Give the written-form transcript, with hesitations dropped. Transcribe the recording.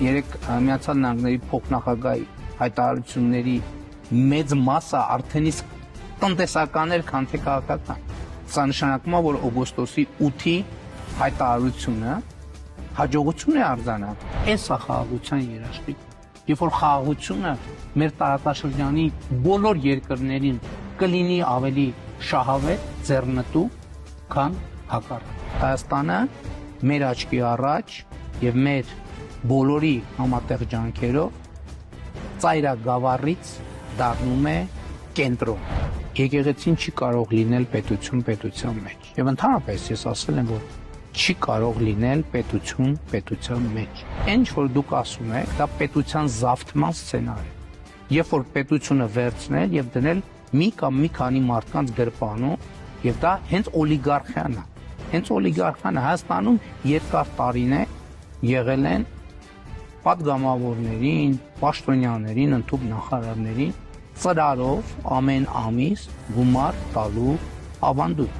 երեք Միացյալ Նահանգների փոխնախագահի հայտարարությունների մեծ մասը արդեն իսկ տնտեսական էր, քան թե քաղաքական։ Սա նշանակում է, որ օգոստոսի 8-ի հայտարարությունը հաջողություն է արձանագրել։ Այս է խաղաղության երաշխիքը։ Երբ որ խաղաղությունը մեր տարածաշրջանի բոլոր երկրներին կլինի ավելի շահավետ, ձեռնտու, քան հակառակը։ Հայաստանը մեր աչքի առաջ եւ մեր բոլորի համատեղ ջանքերով ծայրագավառից դառնում է կենտրոն։ Եկեղեցին չի կարող լինել պետություն պետության մեջ։ Եվ ընդհանրապես ես ասել եմ, որ չի կարող լինել պետություն պետության մեջ։ Ինչ որ դուք ասում եք, դա պետության զավթման սցենար է։ Երբ որ պետությունը վերցնել եւ դնել մի կամ մի քանի մարդկանց գրպանում, եւ դա հենց օլիգարխիան է։ Հենց օլիգարխիան Հայաստանում երկար տարիներ եղել են պատգամավորներին, պաշտոնյաներին, ընդհանուր նախարարներին ծրարով ամեն ամիս գումար տալու ավանդույթ։